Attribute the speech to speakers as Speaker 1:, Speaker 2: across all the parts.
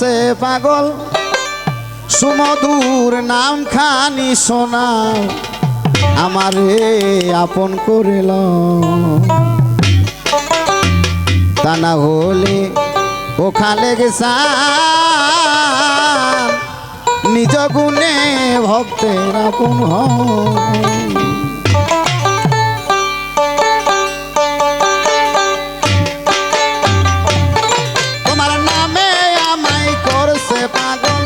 Speaker 1: করছে পাগল সুমধুর নাম খানি শোনাও আমারে আপন করিল তা না হলে ও খালে গেছা নিজ গুণে ভক্তের আপন তোমার নামে আমায় করছে পাগল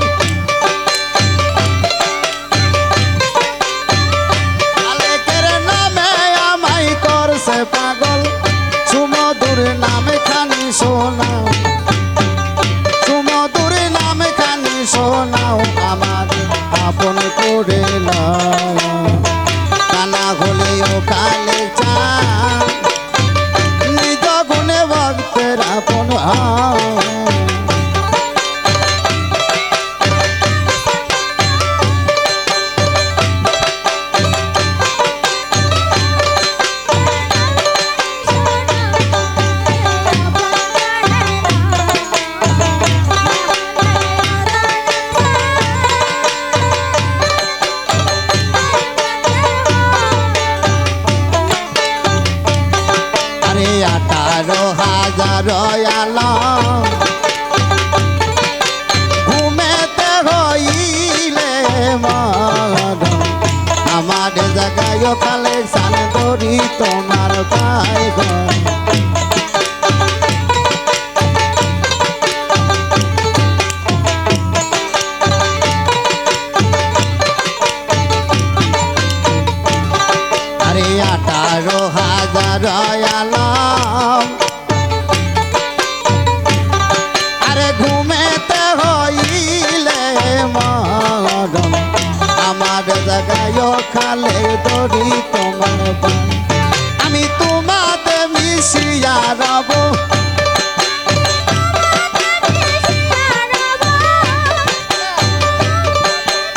Speaker 1: আলেকের নামে আমায় করছে পাগল সুমধুর নামে খানি শোনাও সুমধুর নামে খানি শোনাও আমার আপন করে কানা হলেও কালে চা নিজ গুণে ভক্তের আপন ঘুমেতে হইলে আমার জায়গায় কালে সান ধরি তোমার পাই আরে 18,000 আলাম ঘুমেতে হইলে মরণ আমার জায়গায় খালে দড়ি তোমার আমি তোমাতে মিশিয়া রব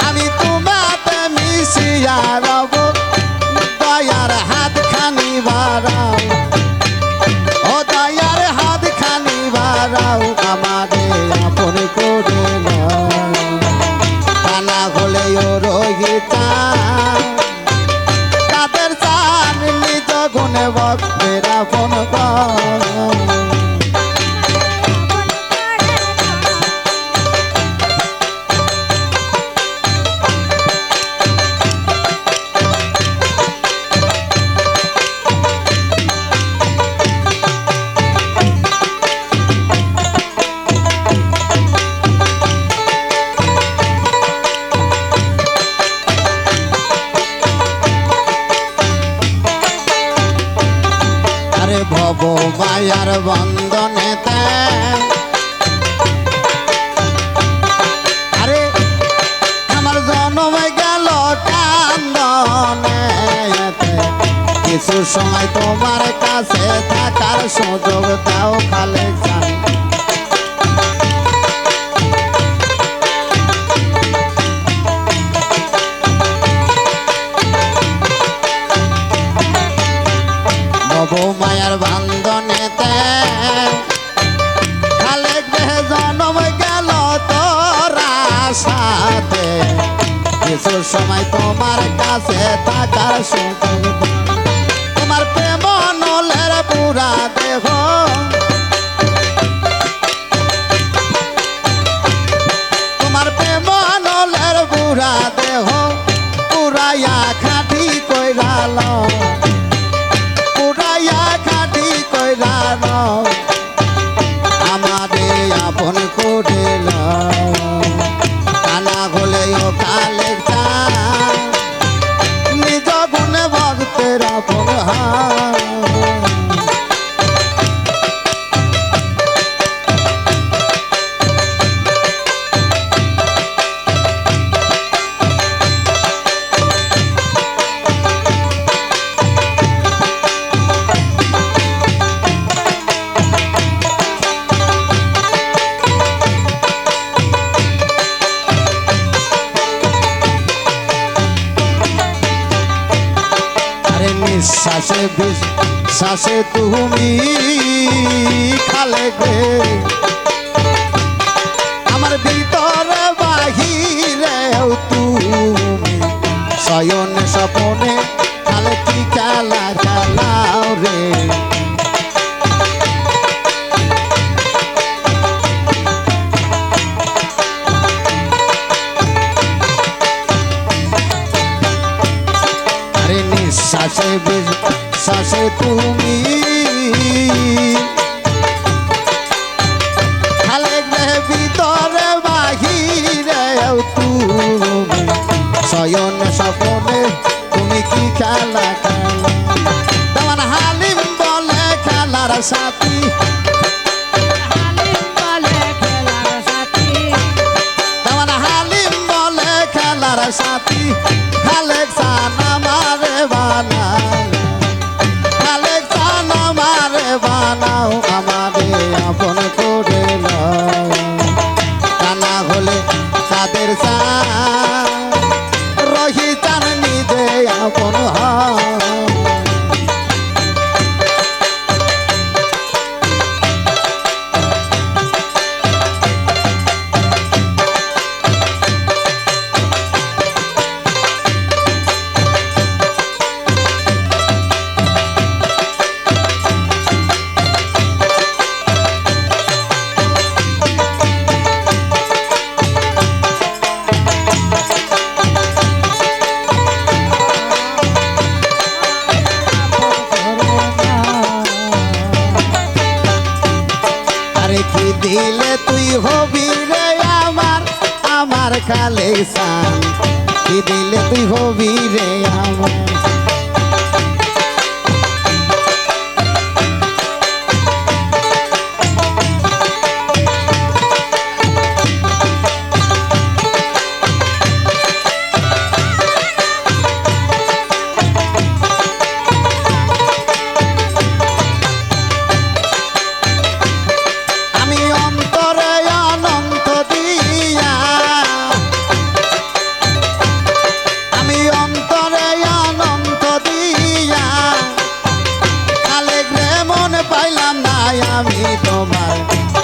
Speaker 1: আমি তোমাতে মিশিয়া রব দয়ার হাত খানি বাড়াও ও দয়ার হাত খানি বাড়াও আমারে আপন করে কানা হলেও রোহিতা কাদের চান নিজ গুণে ভক্তের আপন ভব মায়ার বন্ধনেতে আরে আমার জন্ম গেল কান্দনে কিছু সময় তোমার কাছে থাকার সুযোগ দাও খালে জান মায়ার বান্ধনেতে খালে জন্ম গেল তোরা সাথে কিছু সময় তোমার কাছে থাকার সুযোগ তোমার প্রেম নলের পুরা দেহ তোমার প্রেম নলের পুরা দেহ পুরাইয়া খাটি কইরাল আমারে আপন করে কানা হলেও কালে চা নিজ গুণে ভক্তের আপন শ্বাসে বিশ্বাসে তুমি খালে গে আমার শয়নে স্বপনে খালে কি খেলা খেলাও রে আরে নিঃশ্বাসে বিশ্বাসে তুমি ভিতরে বাহিরে তুমি শয়নে স্বপনে তুমি কি খেলা খেলা তোমার হালিম বলে খেলার সাথী তোমার হালিম বলে খেলার সাথী খালেক চান আমারে বানাও খালেক চান আমারে বানাও আমারে আপন করে নাও কানা হলে তাদের চান রহি চান নিজে আপন কি দিলে তুই হবি রে আমার আমার খালে সান কি দিলে তুই হবি রে আমার আমি তোমার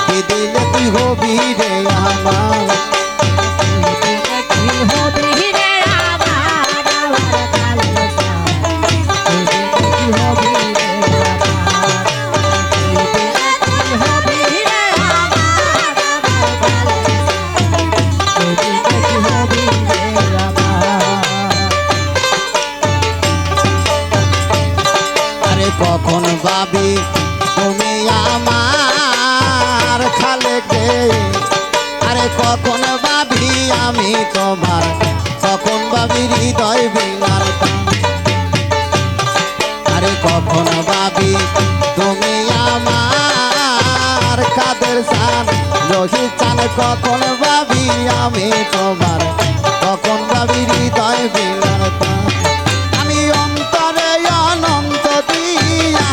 Speaker 1: কি দিলে তুই হবি রে আমার আরে কখন ভাবি তুমি আমার খালেকে আরে কখন ভাবি আমি তোমার কখন ভাবি হৃদয় বিনার আরে কখন ভাবি তুমি আমার কাদের চান রহি চান কখন ভাবি আমি তোমার কখন ভাবি হৃদয় বিনার আমি অন্তরে অনন্ত দিয়া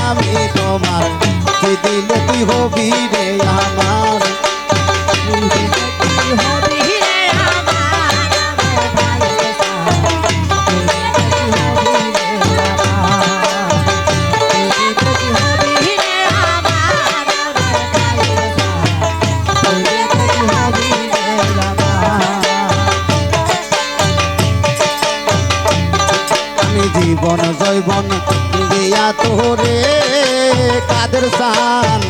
Speaker 1: আমি তোমার কি দিলে তুই হবি রে আমার আমি জীবন জৈবন দিয়া তোরে কাদের চান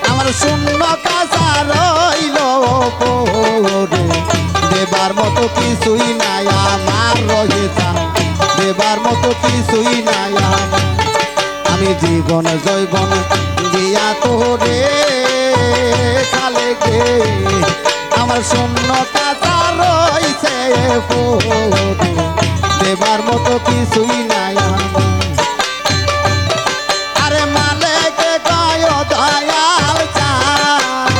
Speaker 1: আমার শূন্য কাঁচা রইল পরে দেবার মতো কিছুই নাই আমার রয়ে চান দেবার মতো কিছুই নাই আমি জীবন জৈবন দিয়া তোরে খালে গে আমার শূন্য কাঁচা রইছে পরে দেবার মতো কিছুই নাই আরে মালেকে কয় দয়াল চান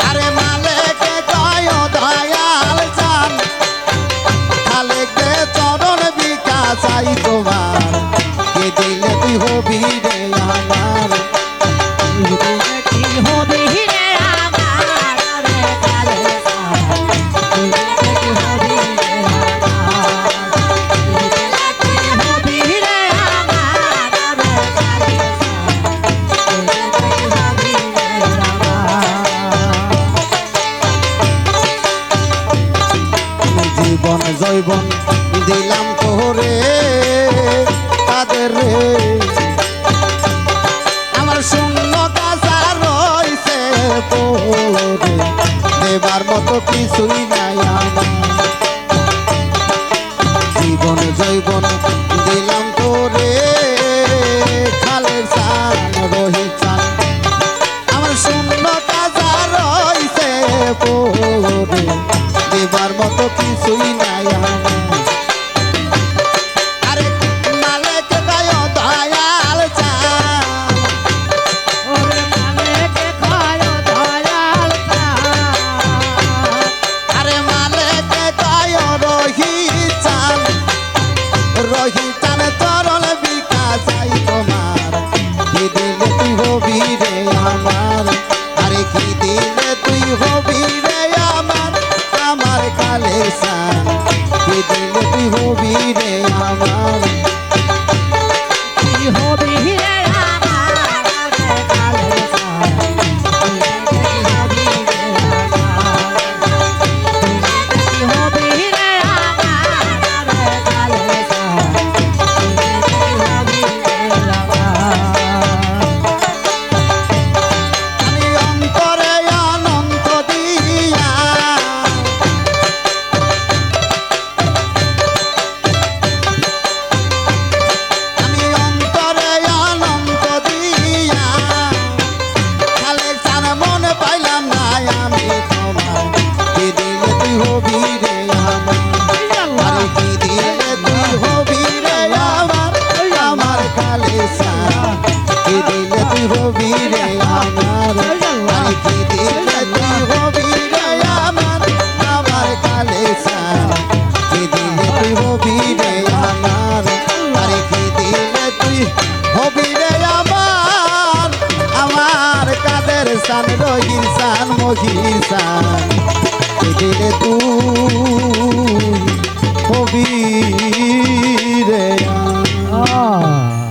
Speaker 1: আরে মালেকে কয় দয়াল চান খালেকে চরণ বিকাশ চাই তোমার কে দিলে তুই হবি রে আমার জৈবন দিলাম তোরে কাদের রে আমার শূন্য কাজা রইছে তোরে দেবার মতো কিছুই নাই আমার জীবন জৈবন দিলাম তোরে খালের চান রোহিত চান আমার শূন্য কাজা রইছে তোরে দেবার মতো কিছুই নাই আমার আরে মালিক গায় দয়াল চান
Speaker 2: ওরে মালিক কয় দয়াল
Speaker 1: আরে মালিক গায় রোহিত চান চরণ বিকাশ চাই তোমার কি দিলে তুই হবি রে আমার আরে কি দিলে তুই হবি রে আমার আমার কালে চান কি দিলে তুই হবি রে আমার
Speaker 2: কি হবি রে আমার কালে কি হবি রে আমার কালে
Speaker 1: আমি অন্তরে অনন্ত দিয়া আমি অন্তরে অনন্ত দিয়া খালে চান মনে পাইলাম না আমি তোমার কি দিলে তুই হবি রে আমার আরে কি দিলে তুই হবি রে আমার আমার কালে চান কি দিলে তুই হবি রে আমার আরে কি দিলে তুই হবি রে আমার আমার কালে চান কি দিলে তুই হবি রে আমার আরে কি দিলে তুই হবি রে আমার আমার কাদের সান রহির সান মহির সান কি দিলে তুই হবি রে আমার।